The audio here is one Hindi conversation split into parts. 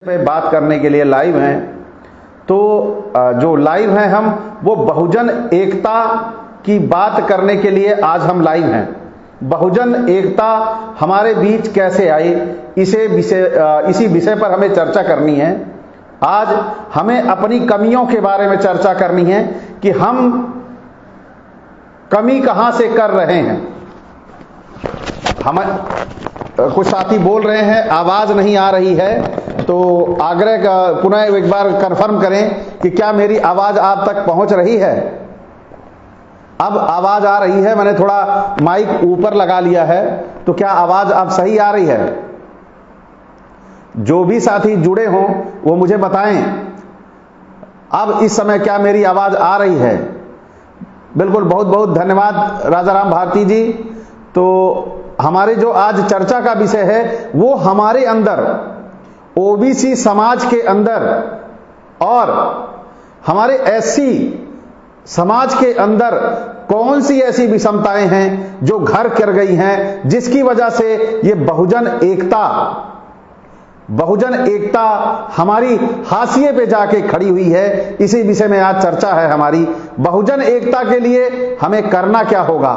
पे बात करने के लिए लाइव हैं। तो जो लाइव हैं हम वो बहुजन एकता की बात करने के लिए आज हम लाइव हैं। बहुजन एकता हमारे बीच कैसे आई, इसी विषय पर हमें चर्चा करनी है। आज हमें अपनी कमियों के बारे में चर्चा करनी है कि हम कमी कहां से कर रहे हैं। हम कुछ साथी बोल रहे हैं आवाज नहीं आ रही है, तो आग्रह का पुनः एक बार कंफर्म करें कि क्या मेरी आवाज आप तक पहुंच रही है। अब आवाज आ रही है, मैंने थोड़ा माइक ऊपर लगा लिया है, तो क्या आवाज अब सही आ रही है? जो भी साथी जुड़े हों वो मुझे बताएं अब इस समय क्या मेरी आवाज आ रही है। बिल्कुल, बहुत बहुत धन्यवाद राजाराम भारती जी। तो हमारे जो आज चर्चा का विषय है वो हमारे अंदर ओबीसी समाज के अंदर और हमारे एससी समाज के अंदर कौन सी ऐसी विषमताएं हैं जो घर कर गई हैं, जिसकी वजह से ये बहुजन एकता हमारी हाशिए पे जाके खड़ी हुई है। इसी विषय में आज चर्चा है हमारी। बहुजन एकता के लिए हमें करना क्या होगा,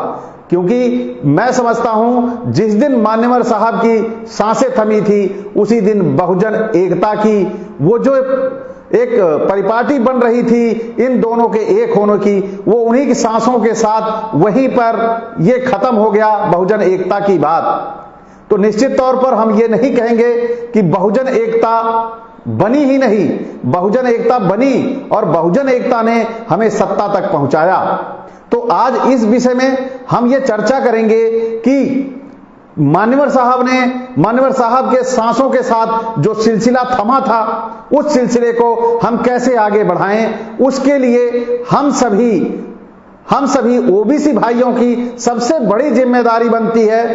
क्योंकि मैं समझता हूं जिस दिन मान्यवर साहब की सांसें थमी थी उसी दिन बहुजन एकता की वो जो एक परिपाटी बन रही थी इन दोनों के एक होने की, वो उन्हीं की सांसों के साथ वहीं पर ये खत्म हो गया बहुजन एकता की बात। तो निश्चित तौर पर हम ये नहीं कहेंगे कि बहुजन एकता बनी ही नहीं, बहुजन एकता बनी और बहुजन एकता ने हमें सत्ता तक पहुंचाया। तो आज इस विषय में हम ये चर्चा करेंगे कि मान्यवर साहब के सांसों के साथ जो सिलसिला थमा था उस सिलसिले को हम कैसे आगे बढ़ाएं। उसके लिए हम सभी ओबीसी भाइयों की सबसे बड़ी जिम्मेदारी बनती है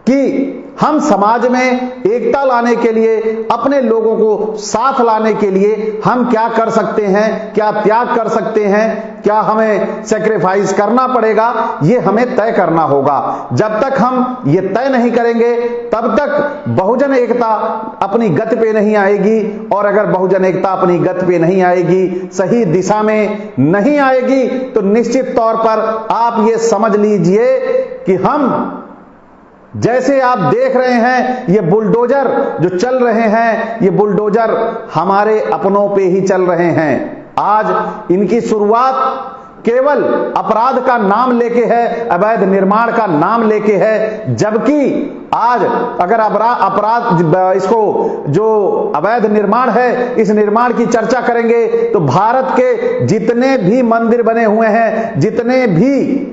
कि हम समाज में एकता लाने के लिए, अपने लोगों को साथ लाने के लिए हम क्या कर सकते हैं, क्या त्याग कर सकते हैं, क्या हमें सैक्रिफाइस करना पड़ेगा, ये हमें तय करना होगा। जब तक हम ये तय नहीं करेंगे तब तक बहुजन एकता अपनी गति पे नहीं आएगी। और अगर बहुजन एकता अपनी गति पे नहीं आएगी, सही दिशा में नहीं आएगी, तो निश्चित तौर पर आप ये समझ लीजिए कि हम जैसे आप देख रहे हैं ये बुलडोजर जो चल रहे हैं, ये बुलडोजर हमारे अपनों पे ही चल रहे हैं। आज इनकी शुरुआत केवल अपराध का नाम लेके है, अवैध निर्माण का नाम लेके है, जबकि आज अगर अपराध इसको जो अवैध निर्माण है इस निर्माण की चर्चा करेंगे तो भारत के जितने भी मंदिर बने हुए हैं, जितने भी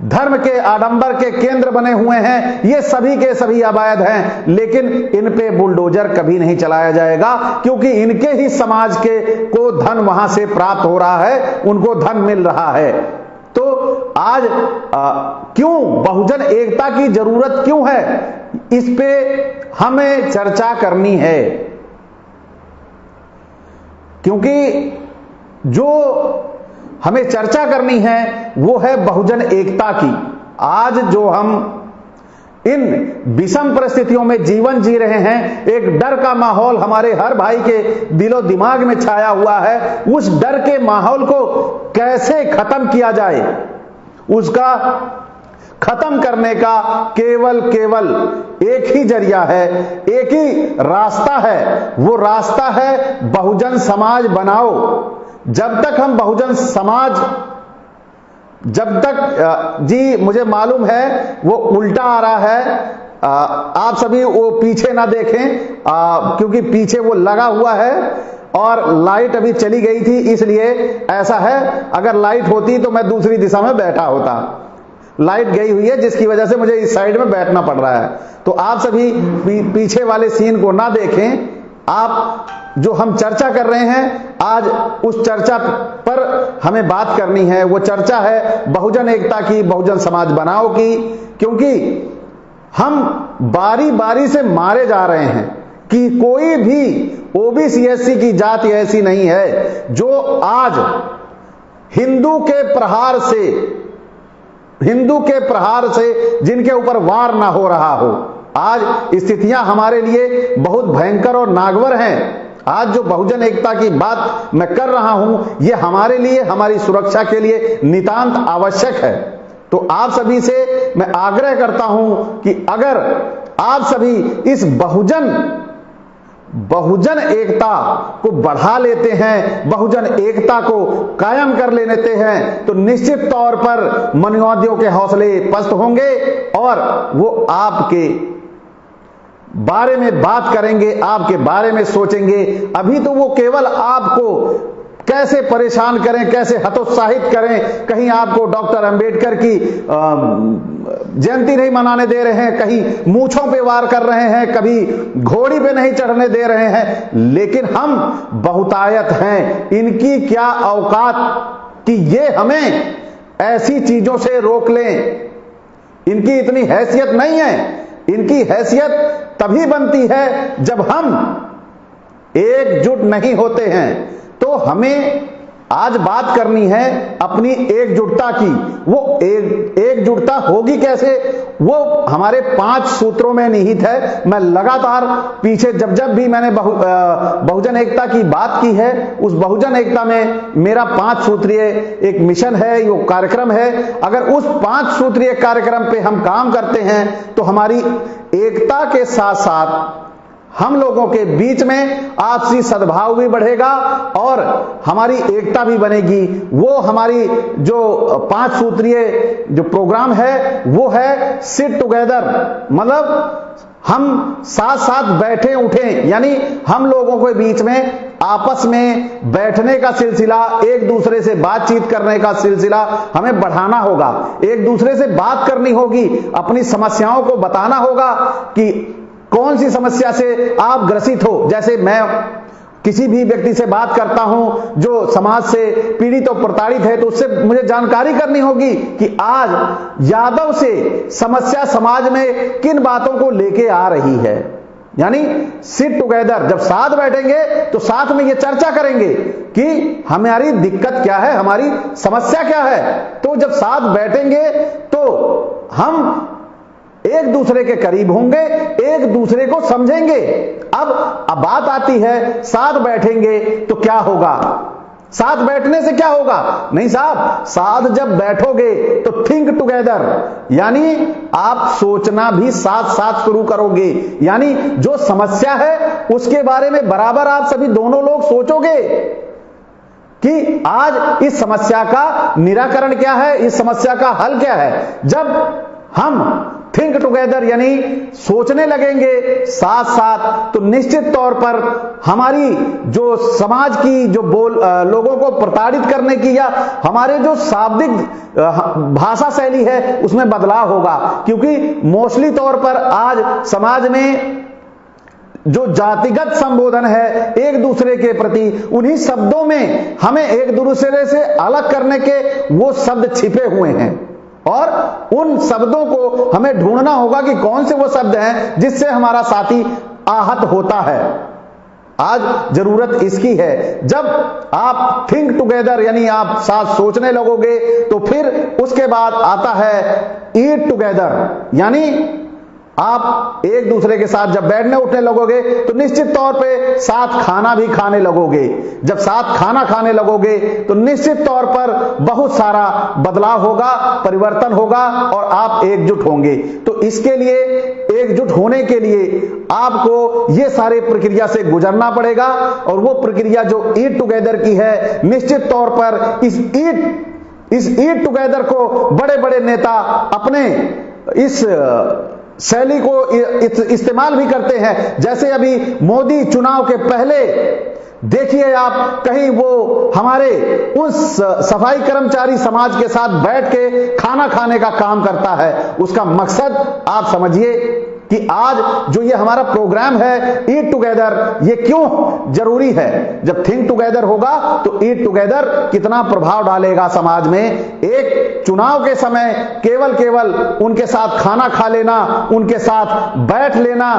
धर्म के आडंबर के केंद्र बने हुए हैं, ये सभी के सभी अवैध हैं। लेकिन इन पे बुलडोजर कभी नहीं चलाया जाएगा, क्योंकि इनके ही समाज के को धन वहां से प्राप्त हो रहा है, उनको धन मिल रहा है। तो आज क्यों बहुजन एकता की जरूरत क्यों है, इस पे हमें चर्चा करनी है। क्योंकि जो हमें चर्चा करनी है वो है बहुजन एकता की। आज जो हम इन विषम परिस्थितियों में जीवन जी रहे हैं, एक डर का माहौल हमारे हर भाई के दिलो दिमाग में छाया हुआ है। उस डर के माहौल को कैसे खत्म किया जाए, उसका खत्म करने का केवल एक ही जरिया है, एक ही रास्ता है। वो रास्ता है बहुजन समाज बनाओ। जब तक हम बहुजन समाज, जब तक जी मुझे मालूम है वो उल्टा आ रहा है, आप सभी वो पीछे ना देखें, क्योंकि पीछे वो लगा हुआ है और लाइट अभी चली गई थी, इसलिए ऐसा है। अगर लाइट होती तो मैं दूसरी दिशा में बैठा होता। लाइट गई हुई है जिसकी वजह से मुझे इस साइड में बैठना पड़ रहा है। तो आप सभी पीछे वाले सीन को ना देखें। आप जो हम चर्चा कर रहे हैं आज, उस चर्चा पर हमें बात करनी है। वो चर्चा है बहुजन एकता की, बहुजन समाज बनाओ की। क्योंकि हम बारी बारी से मारे जा रहे हैं कि कोई भी ओबीसी एससी की जाति ऐसी नहीं है जो आज हिंदू के प्रहार से जिनके ऊपर वार ना हो रहा हो। आज स्थितियां हमारे लिए बहुत भयंकर और नागवर हैं। आज जो बहुजन एकता की बात मैं कर रहा हूं, यह हमारे लिए, हमारी सुरक्षा के लिए नितांत आवश्यक है। तो आप सभी से मैं आग्रह करता हूं कि अगर आप सभी इस बहुजन एकता को बढ़ा लेते हैं, बहुजन एकता को कायम कर लेते हैं, तो निश्चित तौर पर मनुवादियों के हौसले पस्त होंगे और वो आपके बारे में बात करेंगे, आपके बारे में सोचेंगे। अभी तो वो केवल आपको कैसे परेशान करें, कैसे हतोत्साहित करें, कहीं आपको डॉक्टर अंबेडकर की जयंती नहीं मनाने दे रहे हैं, कहीं मूंछों पे वार कर रहे हैं, कभी घोड़ी पे नहीं चढ़ने दे रहे हैं, लेकिन हम बहुतायत हैं। इनकी क्या औकात कि ये हमें ऐसी चीजों से रोक लें। इनकी इतनी हैसियत नहीं है। इनकी हैसियत तभी बनती है जब हम एकजुट नहीं होते हैं। तो हमें आज बात करनी है अपनी एकजुटता की। वो एकजुटता होगी कैसे? वो हमारे 5 सूत्रों में निहित है। मैं लगातार पीछे जब भी मैंने बहुजन एकता की बात की है, उस बहुजन एकता में मेरा 5 सूत्रीय एक मिशन है, यो कार्यक्रम है। अगर उस 5 सूत्रीय कार्यक्रम पे हम काम करते हैं तो हमारी एकता के साथ साथ हम लोगों के बीच में आपसी सद्भाव भी बढ़ेगा और हमारी एकता भी बनेगी। वो हमारी जो 5 सूत्रीय जो प्रोग्राम है वो है सिट टुगेदर, मतलब हम साथ साथ बैठे उठे, यानी हम लोगों के बीच में आपस में बैठने का सिलसिला, एक दूसरे से बातचीत करने का सिलसिला हमें बढ़ाना होगा। एक दूसरे से बात करनी होगी, अपनी समस्याओं को बताना होगा कि कौन सी समस्या से आप ग्रसित हो। जैसे मैं किसी भी व्यक्ति से बात करता हूं जो समाज से पीड़ित और प्रताड़ित है, तो उससे मुझे जानकारी करनी होगी कि आज यादव से समस्या समाज में किन बातों को लेके आ रही है। यानी सिट टुगेदर, जब साथ बैठेंगे तो साथ में ये चर्चा करेंगे कि हमारी दिक्कत क्या है, हमारी समस्या क्या है। तो जब साथ बैठेंगे तो हम एक दूसरे के करीब होंगे, एक दूसरे को समझेंगे। अब बात आती है साथ बैठेंगे तो क्या होगा, साथ बैठने से क्या होगा? नहीं साहब, साथ जब बैठोगे तो थिंक टुगेदर, यानी आप सोचना भी साथ साथ शुरू करोगे। यानी जो समस्या है उसके बारे में बराबर आप सभी दोनों लोग सोचोगे कि आज इस समस्या का निराकरण क्या है, इस समस्या का हल क्या है। जब हम थिंक टुगेदर यानी सोचने लगेंगे साथ साथ, तो निश्चित तौर पर हमारी जो समाज की जो लोगों को प्रताड़ित करने की या हमारे जो शाब्दिक भाषा शैली है उसमें बदलाव होगा। क्योंकि मोस्टली तौर पर आज समाज में जो जातिगत संबोधन है एक दूसरे के प्रति, उन्हीं शब्दों में हमें एक दूसरे से अलग करने के वो शब्द छिपे हुए हैं और उन शब्दों को हमें ढूंढना होगा कि कौन से वो शब्द हैं जिससे हमारा साथी आहत होता है। आज जरूरत इसकी है। जब आप थिंक टुगेदर यानी आप साथ सोचने लगोगे तो फिर उसके बाद आता है ईट टुगेदर, यानी आप एक दूसरे के साथ जब बैठने उठने लगोगे तो निश्चित तौर पे साथ खाना भी खाने लगोगे। जब साथ खाना खाने लगोगे तो निश्चित तौर पर बहुत सारा बदलाव होगा, परिवर्तन होगा और आप एकजुट होंगे। तो इसके लिए, एकजुट होने के लिए आपको ये सारे प्रक्रिया से गुजरना पड़ेगा और वो प्रक्रिया जो ईट टुगेदर की है, निश्चित तौर पर इस ईट टुगेदर को बड़े बड़े नेता अपने इस शैली को इस्तेमाल भी करते हैं। जैसे अभी मोदी चुनाव के पहले देखिए आप, कहीं वो हमारे उस सफाई कर्मचारी समाज के साथ बैठ के खाना खाने का काम करता है। उसका मकसद आप समझिए कि आज जो ये हमारा प्रोग्राम है ईट टुगेदर, ये क्यों जरूरी है। जब थिंक टुगेदर होगा तो ईट टुगेदर कितना प्रभाव डालेगा समाज में। एक चुनाव के समय केवल उनके साथ खाना खा लेना, उनके साथ बैठ लेना,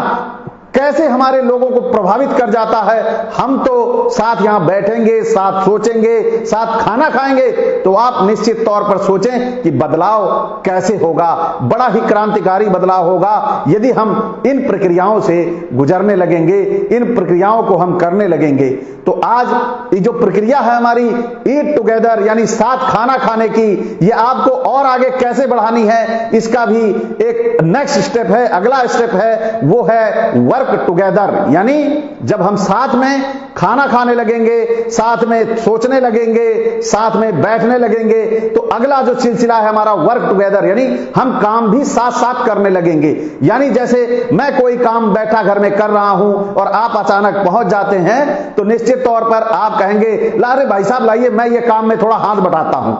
कैसे हमारे लोगों को प्रभावित कर जाता है। हम तो साथ यहां बैठेंगे, साथ सोचेंगे, साथ खाना खाएंगे, तो आप निश्चित तौर पर सोचें कि बदलाव कैसे होगा। बड़ा ही क्रांतिकारी बदलाव होगा यदि हम इन प्रक्रियाओं से गुजरने लगेंगे, इन प्रक्रियाओं को हम करने लगेंगे। तो आज ये जो प्रक्रिया है हमारी ईट टुगेदर यानी साथ खाना खाने की, ये आपको और आगे कैसे बढ़ानी है, इसका भी एक नेक्स्ट स्टेप है, अगला स्टेप है, वो है वर्क टुगेदर। यानी जब हम साथ में खाना खाने लगेंगे, साथ में सोचने लगेंगे, साथ में बैठने लगेंगे, तो अगला जो सिलसिला है हमारा वर्क टुगेदर, यानी हम काम भी साथ साथ करने लगेंगे। यानी जैसे मैं कोई काम बैठा घर में कर रहा हूं और आप अचानक पहुंच जाते हैं, तो निश्चित तौर पर आप कहेंगे ला रे भाई साहब लाइए मैं ये काम में थोड़ा हाथ बटाता हूं।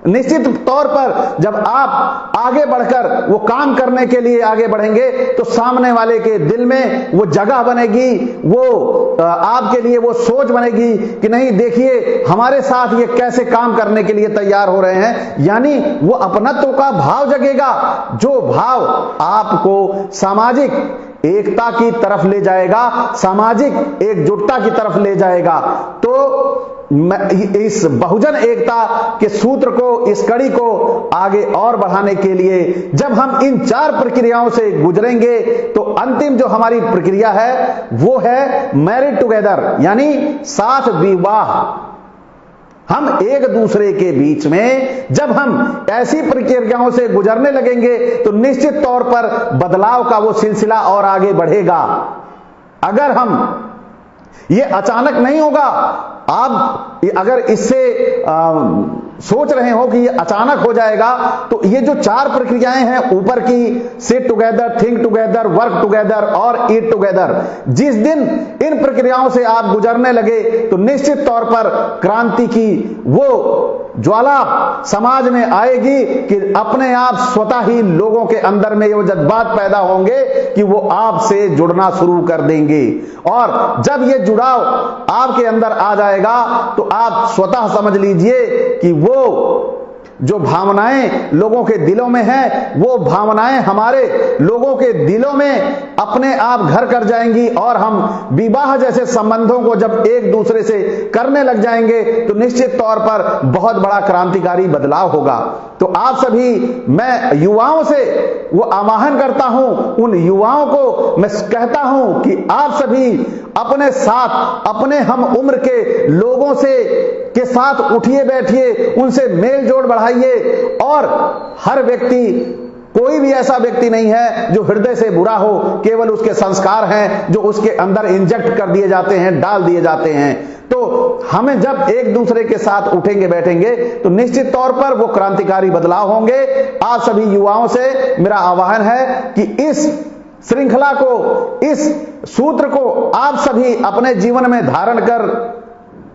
निश्चित तौर पर जब आप आगे बढ़कर वो काम करने के लिए आगे बढ़ेंगे, तो सामने वाले के दिल में वो जगह बनेगी, वो आपके लिए वो सोच बनेगी कि नहीं देखिए हमारे साथ ये कैसे काम करने के लिए तैयार हो रहे हैं। यानी वो अपनत्व का भाव जगेगा, जो भाव आपको सामाजिक एकता की तरफ ले जाएगा, सामाजिक एकजुटता की तरफ ले जाएगा। तो इस बहुजन एकता के सूत्र को, इस कड़ी को आगे और बढ़ाने के लिए जब हम इन 4 प्रक्रियाओं से गुजरेंगे, तो अंतिम जो हमारी प्रक्रिया है वो है मैरिज टुगेदर यानी साथ विवाह। हम एक दूसरे के बीच में जब हम ऐसी प्रक्रियाओं से गुजरने लगेंगे, तो निश्चित तौर पर बदलाव का वो सिलसिला और आगे बढ़ेगा। अगर हम ये अचानक नहीं होगा, आप अगर इससे सोच रहे हो कि ये अचानक हो जाएगा, तो ये जो 4 प्रक्रियाएं हैं ऊपर की, sit together, think together, work together और ईट टुगेदर, जिस दिन इन प्रक्रियाओं से आप गुजरने लगे, तो निश्चित तौर पर क्रांति की वो ज्वाला समाज में आएगी कि अपने आप स्वतः ही लोगों के अंदर में वो जज्बात पैदा होंगे कि वो आपसे जुड़ना शुरू कर देंगे। और जब ये जुड़ाव आपके अंदर आ जाएगा, तो आप स्वतः समझ लीजिए कि वो जो भावनाएं लोगों के दिलों में हैं, वो भावनाएं हमारे लोगों के दिलों में अपने आप घर कर जाएंगी। और हम विवाह जैसे संबंधों को जब एक दूसरे से करने लग जाएंगे, तो निश्चित तौर पर बहुत बड़ा क्रांतिकारी बदलाव होगा। तो आप सभी, मैं युवाओं से वो आह्वान करता हूं, उन युवाओं को मैं कहता हूं कि आप सभी अपने साथ, अपने हम उम्र के लोगों के साथ उठिए बैठिए, उनसे मेल जोड़ बढ़ाइए। और हर व्यक्ति, कोई भी ऐसा व्यक्ति नहीं है जो हृदय से बुरा हो, केवल उसके संस्कार हैं जो उसके अंदर इंजेक्ट कर दिए जाते हैं, डाल दिए जाते हैं। तो हमें जब एक दूसरे के साथ उठेंगे बैठेंगे, तो निश्चित तौर पर वो क्रांतिकारी बदलाव होंगे। आप सभी युवाओं से मेरा आह्वान है कि इस श्रृंखला को, इस सूत्र को आप सभी अपने जीवन में धारण कर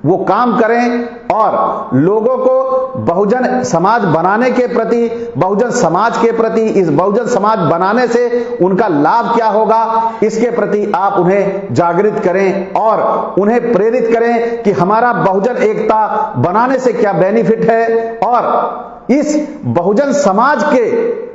वो काम करें और लोगों को बहुजन समाज बनाने के प्रति, बहुजन समाज के प्रति, इस बहुजन समाज बनाने से उनका लाभ क्या होगा, इसके प्रति आप उन्हें जागृत करें और उन्हें प्रेरित करें कि हमारा बहुजन एकता बनाने से क्या बेनिफिट है। और इस बहुजन समाज के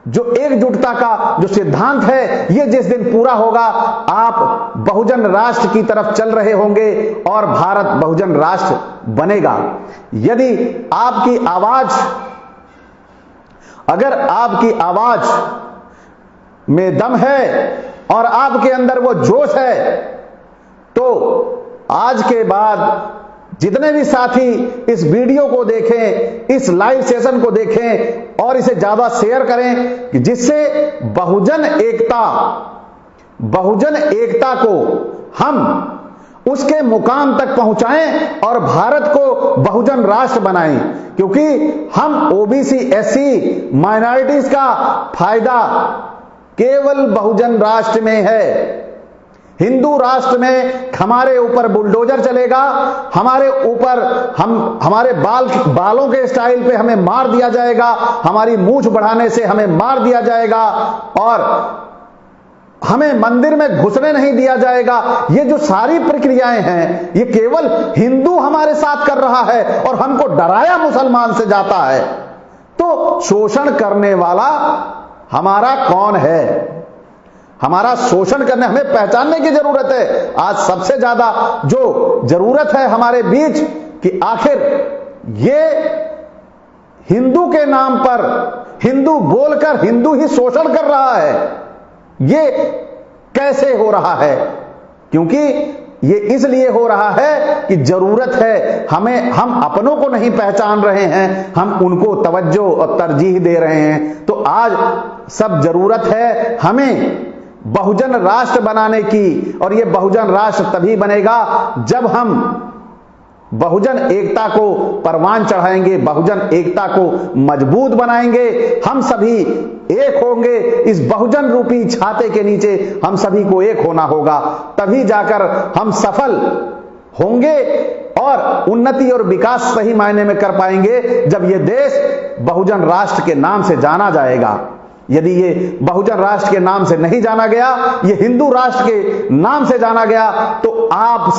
जो एकजुटता का जो सिद्धांत है, ये जिस दिन पूरा होगा, आप बहुजन राष्ट्र की तरफ चल रहे होंगे और भारत बहुजन राष्ट्र बनेगा। यदि आपकी आवाज, अगर आपकी आवाज में दम है और आपके अंदर वो जोश है, तो आज के बाद जितने भी साथी इस वीडियो को देखें, इस लाइव सेशन को देखें और इसे ज्यादा शेयर करें, कि जिससे बहुजन एकता को हम उसके मुकाम तक पहुंचाएं और भारत को बहुजन राष्ट्र बनाएं। क्योंकि हम ओबीसी, एससी, माइनॉरिटीज का फायदा केवल बहुजन राष्ट्र में है। हिंदू राष्ट्र में हमारे ऊपर बुलडोजर चलेगा, हमारे ऊपर हमारे बालों के स्टाइल पे हमें मार दिया जाएगा, हमारी मूंछ बढ़ाने से हमें मार दिया जाएगा और हमें मंदिर में घुसने नहीं दिया जाएगा। ये जो सारी प्रक्रियाएं हैं, ये केवल हिंदू हमारे साथ कर रहा है और हमको डराया मुसलमान से जाता है। तो शोषण करने वाला हमारा कौन है? हमारा शोषण करने, हमें पहचानने की जरूरत है। आज सबसे ज्यादा जो जरूरत है हमारे बीच कि आखिर ये हिंदू के नाम पर, हिंदू बोलकर हिंदू ही शोषण कर रहा है, ये कैसे हो रहा है? क्योंकि ये इसलिए हो रहा है कि जरूरत है हमें, हम अपनों को नहीं पहचान रहे हैं, हम उनको तवज्जो और तरजीह दे रहे हैं। तो आज सब जरूरत है हमें बहुजन राष्ट्र बनाने की, और ये बहुजन राष्ट्र तभी बनेगा जब हम बहुजन एकता को परवान चढ़ाएंगे, बहुजन एकता को मजबूत बनाएंगे। हम सभी एक होंगे, इस बहुजन रूपी छाते के नीचे हम सभी को एक होना होगा, तभी जाकर हम सफल होंगे और उन्नति और विकास सही मायने में कर पाएंगे जब ये देश बहुजन राष्ट्र के नाम से जाना जाएगा। यदि ये बहुजन राष्ट्र के नाम से नहीं जाना गया, ये हिंदू राष्ट्र के नाम से जाना गया, तो आप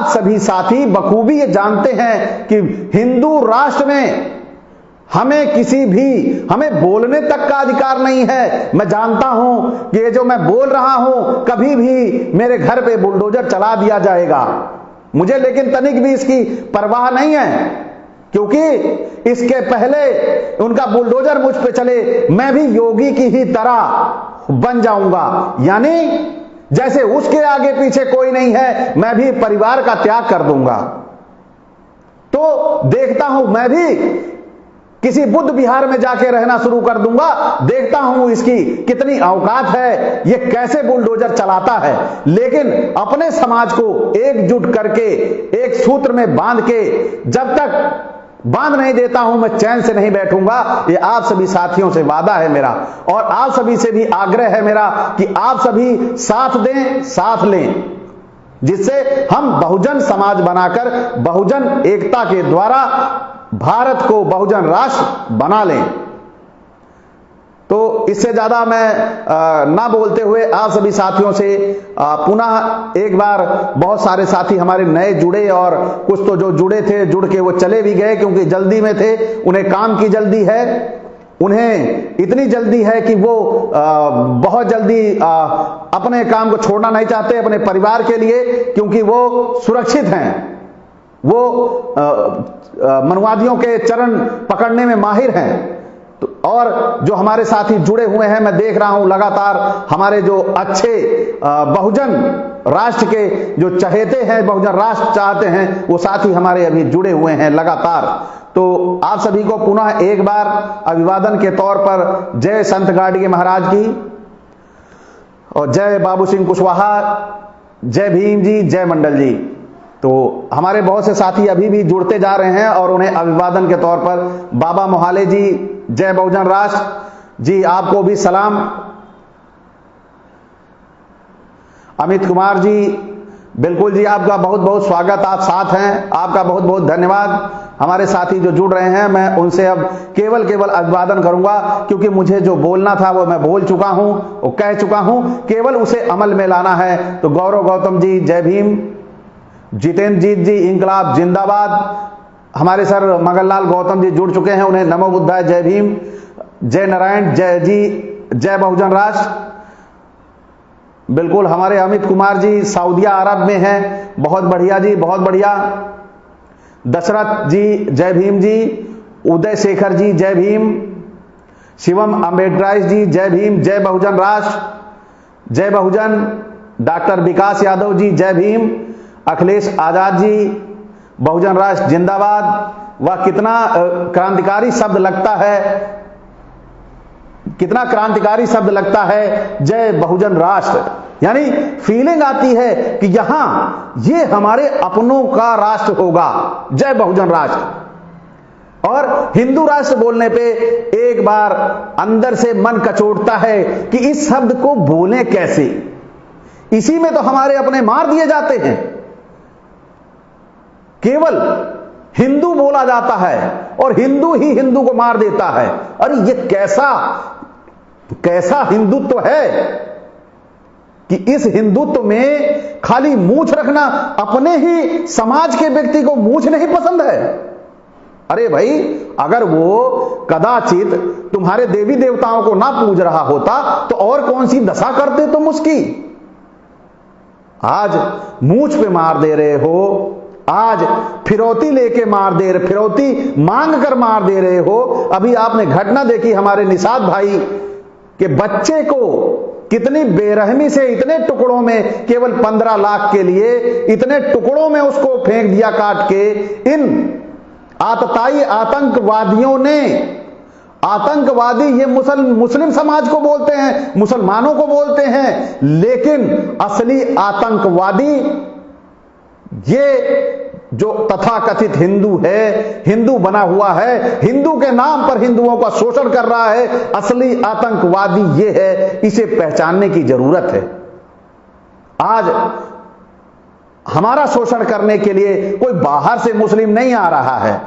सभी साथी बखूबी ये जानते हैं कि हिंदू राष्ट्र में हमें बोलने तक का अधिकार नहीं है। मैं जानता हूं कि ये जो मैं बोल रहा हूं, कभी भी मेरे घर पे बुलडोजर चला दिया जाएगा, मुझे लेकिन तनिक भी इसकी परवाह नहीं है, क्योंकि इसके पहले उनका बुलडोजर मुझ पे चले, मैं भी योगी की ही तरह बन जाऊंगा। यानी जैसे उसके आगे पीछे कोई नहीं है, मैं भी परिवार का त्याग कर दूंगा। तो देखता हूं, मैं भी किसी बुद्ध विहार में जाके रहना शुरू कर दूंगा, देखता हूं इसकी कितनी औकात है, ये कैसे बुलडोजर चलाता है। लेकिन अपने समाज को एकजुट करके, एक सूत्र में बांध के जब तक बांध नहीं देता हूं, मैं चैन से नहीं बैठूंगा। ये आप सभी साथियों से वादा है मेरा, और आप सभी से भी आग्रह है मेरा कि आप सभी साथ दें, साथ लें, जिससे हम बहुजन समाज बनाकर बहुजन एकता के द्वारा भारत को बहुजन राष्ट्र बना लें। तो इससे ज्यादा मैं ना बोलते हुए आप सभी साथियों से पुनः एक बार, बहुत सारे साथी हमारे नए जुड़े और कुछ तो जो जुड़े थे जुड़ के वो चले भी गए क्योंकि जल्दी में थे, उन्हें काम की जल्दी है, उन्हें इतनी जल्दी है कि वो बहुत जल्दी अपने काम को छोड़ना नहीं चाहते अपने परिवार के लिए, क्योंकि वो सुरक्षित हैं, वो मनवादियों के चरण पकड़ने में माहिर हैं। तो और जो हमारे साथी जुड़े हुए हैं, मैं देख रहा हूं लगातार हमारे जो अच्छे बहुजन राष्ट्र के जो चहेते हैं, बहुजन राष्ट्र चाहते हैं, वो साथी हमारे अभी जुड़े हुए हैं लगातार। तो आप सभी को पुनः एक बार अभिवादन के तौर पर जय संत गाडगे महाराज की, और जय बाबू सिंह कुशवाहा, जय भीम जी, जय मंडल जी। तो हमारे बहुत से साथी अभी भी जुड़ते जा रहे हैं और उन्हें अभिवादन के तौर पर बाबा मोहाले जी, जय बहुजन राष्ट्र जी, आपको भी सलाम। अमित कुमार जी, बिल्कुल जी, आपका बहुत बहुत स्वागत, आप साथ हैं, आपका बहुत बहुत धन्यवाद। हमारे साथी जो जुड़ रहे हैं, मैं उनसे अब केवल अभिवादन करूंगा, क्योंकि मुझे जो बोलना था वो मैं बोल चुका हूं, वो कह चुका हूं, केवल उसे अमल में लाना है। तो गौरव गौतम जी, जय भीम। जितेंद्र जीत जी, इंकलाब जिंदाबाद। हमारे सर मंगललाल गौतम जी जुड़ चुके हैं, उन्हें नमो बुद्धाय, जय भीम। जय नारायण, जय जी, जय बहुजन राष्ट्र। बिल्कुल, हमारे अमित कुमार जी सऊदिया अरब में हैं, बहुत बढ़िया जी, बहुत बढ़िया। दशरथ जी, जय भीम जी। उदय शेखर जी, जय भीम। शिवम अम्बेडकराइज जी, जय भीम, जय बहुजन राष्ट्र, जय बहुजन। डॉक्टर विकास यादव जी, जय भीम। अखिलेश आजाद जी, बहुजन राष्ट्र जिंदाबाद। वह कितना क्रांतिकारी शब्द लगता है, कितना क्रांतिकारी शब्द लगता है, जय बहुजन राष्ट्र। यानी फीलिंग आती है कि यहां ये हमारे अपनों का राष्ट्र होगा, जय बहुजन राष्ट्र। और हिंदू राष्ट्र बोलने पे एक बार अंदर से मन कचोटता है कि इस शब्द को बोलें कैसे, इसी में तो हमारे अपने मार दिए जाते हैं। केवल हिंदू बोला जाता है और हिंदू ही हिंदू को मार देता है। अरे ये कैसा हिंदुत्व है कि इस हिंदुत्व में खाली मूंछ रखना, अपने ही समाज के व्यक्ति को मूंछ नहीं पसंद है, अरे भाई, अगर वो कदाचित तुम्हारे देवी देवताओं को ना पूज रहा होता तो और कौन सी दशा करते तुम उसकी। आज मूंछ पे मार दे रहे हो, आज फिरौती लेके मार दे रहे, फिरौती मांग कर मार दे रहे हो। अभी आपने घटना देखी हमारे निषाद भाई के बच्चे को कितनी बेरहमी से इतने टुकड़ों में, केवल 15 लाख के लिए इतने टुकड़ों में उसको फेंक दिया काट के। इन आतताई आतंकवादियों ने, आतंकवादी ये मुस्लिम समाज को बोलते हैं, मुसलमानों को बोलते हैं, लेकिन असली आतंकवादी ये जो तथाकथित हिंदू है, हिंदू बना हुआ है, हिंदू के नाम पर हिंदुओं का शोषण कर रहा है, असली आतंकवादी ये है। इसे पहचानने की जरूरत है। आज हमारा शोषण करने के लिए कोई बाहर से मुस्लिम नहीं आ रहा है।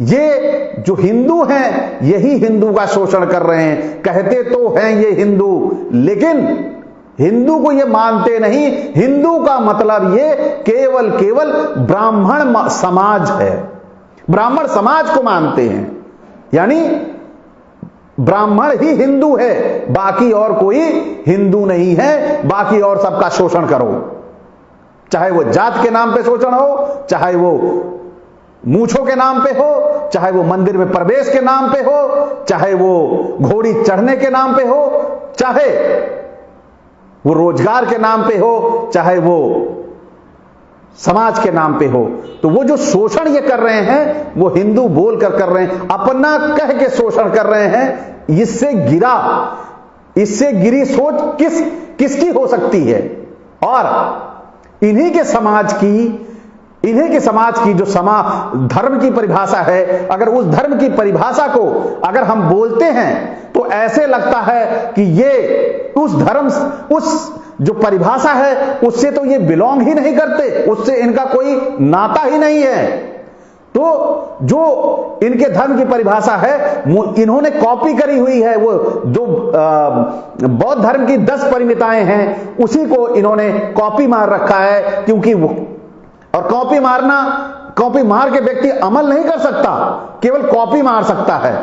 ये जो हिंदू हैं यही हिंदू का शोषण कर रहे हैं। कहते तो हैं ये हिंदू, लेकिन हिंदू को ये मानते नहीं। हिंदू का मतलब ये केवल ब्राह्मण समाज है, ब्राह्मण समाज को मानते हैं। यानी ब्राह्मण ही हिंदू है, बाकी और कोई हिंदू नहीं है। बाकी और सबका शोषण करो, चाहे वो जात के नाम पे शोषण हो, चाहे वो मूछों के नाम पे हो, चाहे वो मंदिर में प्रवेश के नाम पे हो, चाहे वो घोड़ी चढ़ने के नाम पे हो, चाहे वो रोजगार के नाम पे हो, चाहे वो समाज के नाम पे हो। तो वो जो शोषण ये कर रहे हैं वो हिंदू बोल कर रहे हैं, अपना कह के शोषण कर रहे हैं। इससे गिरी सोच किसकी हो सकती है। और इन्हीं के समाज की जो धर्म की परिभाषा है, अगर उस धर्म की परिभाषा को अगर हम बोलते हैं तो ऐसे लगता है कि ये उस जो परिभाषा है उससे तो ये बिलोंग ही नहीं करते, उससे इनका कोई नाता ही नहीं है। तो जो इनके धर्म की परिभाषा है इन्होंने कॉपी करी हुई है। वो जो बौद्ध धर्म की 10 परिमिताएं हैं उसी को इन्होंने कॉपी मार रखा है। क्योंकि वो और कॉपी मार के व्यक्ति अमल नहीं कर सकता, केवल कॉपी मार सकता है।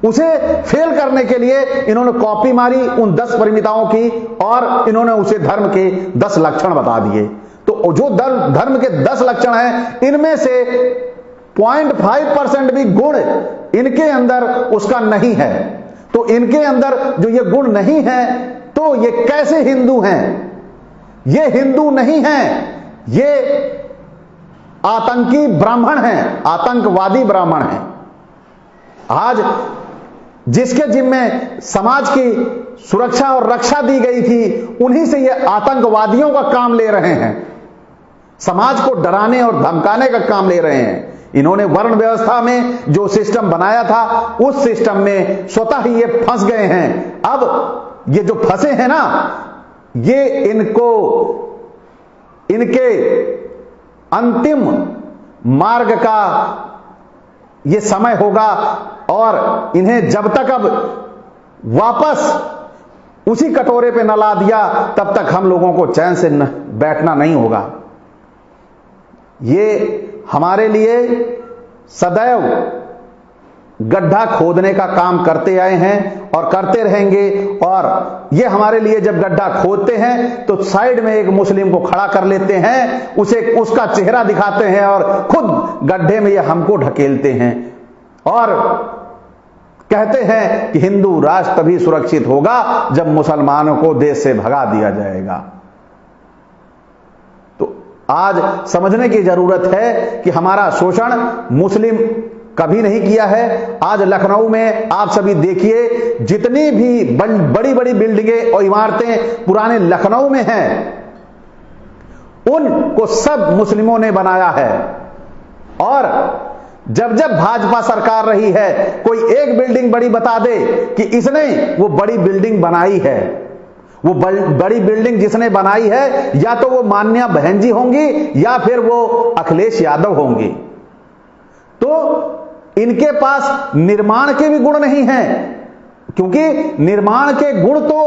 उसे फेल करने के लिए इन्होंने कॉपी मारी उन 10 परिमिताओं की, और इन्होंने उसे धर्म के 10 लक्षण बता दिए। तो जो धर्म के 10 लक्षण हैं, इनमें से 0.5% भी गुण इनके अंदर उसका नहीं है। तो इनके अंदर जो ये गुण नहीं है तो ये कैसे हिंदू हैं? ये हिंदू नहीं हैं, ये आतंकी ब्राह्मण हैं, आतंकवादी ब्राह्मण हैं। आज जिसके जिम्मे समाज की सुरक्षा और रक्षा दी गई थी, उन्हीं से ये आतंकवादियों का काम ले रहे हैं, समाज को डराने और धमकाने का काम ले रहे हैं। इन्होंने वर्ण व्यवस्था में जो सिस्टम बनाया था उस सिस्टम में स्वतः ही ये फंस गए हैं। अब ये जो फंसे हैं ना, ये इनके अंतिम मार्ग का ये समय होगा, और इन्हें जब तक अब वापस उसी कटोरे पे न ला दिया तब तक हम लोगों को चैन से बैठना नहीं होगा। ये हमारे लिए सदैव गड्ढा खोदने का काम करते आए हैं और करते रहेंगे। और ये हमारे लिए जब गड्ढा खोदते हैं तो साइड में एक मुस्लिम को खड़ा कर लेते हैं, उसका चेहरा दिखाते हैं और खुद गड्ढे में ये हमको ढकेलते हैं, और कहते हैं कि हिंदू राष्ट्र तभी सुरक्षित होगा जब मुसलमानों को देश से भगा दिया जाएगा। तो आज समझने की जरूरत है कि हमारा शोषण मुस्लिम कभी नहीं किया है। आज लखनऊ में आप सभी देखिए, जितनी भी बड़ी बड़ी बिल्डिंगें और इमारतें पुराने लखनऊ में हैं, उनको सब मुस्लिमों ने बनाया है। और जब भाजपा सरकार रही है, कोई एक बिल्डिंग बड़ी बता दे कि इसने वो बड़ी बिल्डिंग बनाई है। वो बड़ी बिल्डिंग जिसने बनाई है या तो वो मान्या बहन जी होंगी या फिर वो अखिलेश यादव होंगी। तो इनके पास निर्माण के भी गुण नहीं हैं, क्योंकि निर्माण के गुण तो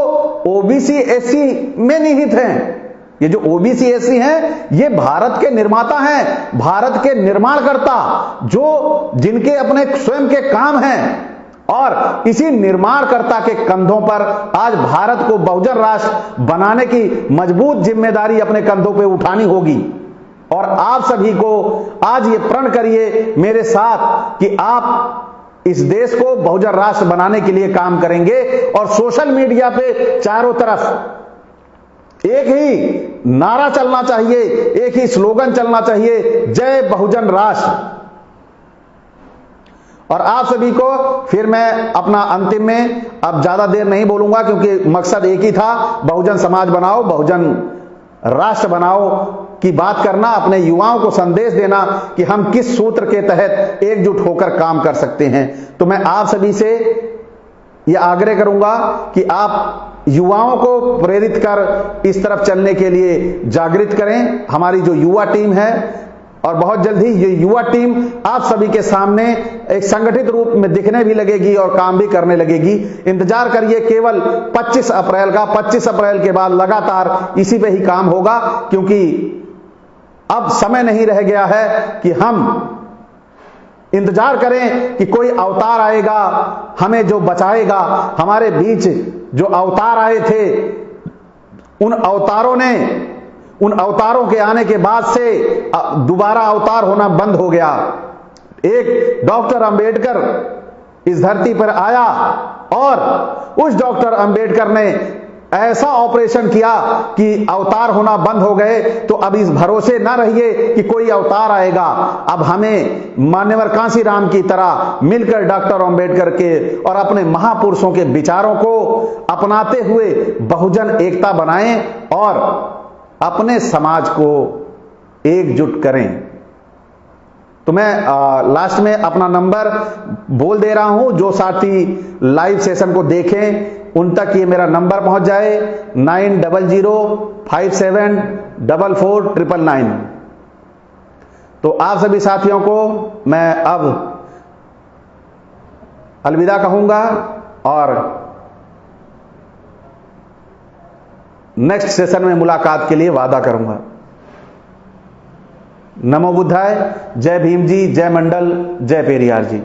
ओबीसी एससी में निहित हैं। ये जो ओबीसी एससी हैं, ये भारत के निर्माता हैं, भारत के निर्माणकर्ता, जो जिनके अपने स्वयं के काम हैं, और इसी निर्माणकर्ता के कंधों पर आज भारत को बहुजन राष्ट्र बनाने की मजबूत जिम्मेदारी अपने कंधों पे उठानी होगी। और आप सभी को आज ये प्रण करिए मेरे साथ कि आप इस देश को बहुजन राष्ट्र बनाने के लिए काम करेंगे। और सोशल मीडिया पे चारों तरफ एक ही नारा चलना चाहिए, एक ही स्लोगन चलना चाहिए, जय बहुजन राष्ट्र। और आप सभी को फिर मैं अपना अंतिम में अब ज्यादा देर नहीं बोलूंगा, क्योंकि मकसद एक ही था, बहुजन समाज बनाओ, बहुजन राष्ट्र बनाओ की बात करना, अपने युवाओं को संदेश देना कि हम किस सूत्र के तहत एकजुट होकर काम कर सकते हैं। तो मैं आप सभी से यह आग्रह करूंगा कि आप युवाओं को प्रेरित कर इस तरफ चलने के लिए जागृत करें। हमारी जो युवा टीम है, और बहुत जल्द ही ये युवा टीम आप सभी के सामने एक संगठित रूप में दिखने भी लगेगी और काम भी करने लगेगी। इंतजार करिए केवल 25 अप्रैल का। 25 अप्रैल के बाद लगातार इसी पे ही काम होगा, क्योंकि अब समय नहीं रह गया है कि हम इंतजार करें कि कोई अवतार आएगा हमें जो बचाएगा। हमारे बीच जो अवतार आए थे, उन अवतारों के आने के बाद से दोबारा अवतार होना बंद हो गया। एक डॉक्टर अंबेडकर इस धरती पर आया और उस डॉक्टर अंबेडकर ने ऐसा ऑपरेशन किया कि अवतार होना बंद हो गए। तो अब इस भरोसे ना रहिए कि कोई अवतार आएगा। अब हमें मान्यवर कांशीराम की तरह मिलकर डॉक्टर अंबेडकर के और अपने महापुरुषों के विचारों को अपनाते हुए बहुजन एकता बनाएं और अपने समाज को एकजुट करें। तो मैं लास्ट में अपना नंबर बोल दे रहा हूं, जो साथी लाइव सेशन को देखें उन तक ये मेरा नंबर पहुंच जाए 9005744999। तो आप सभी साथियों को मैं अब अलविदा कहूंगा और नेक्स्ट सेशन में मुलाकात के लिए वादा करूंगा। नमो बुद्धाय। जय भीम जी, जय मंडल, जय पेरियार जी।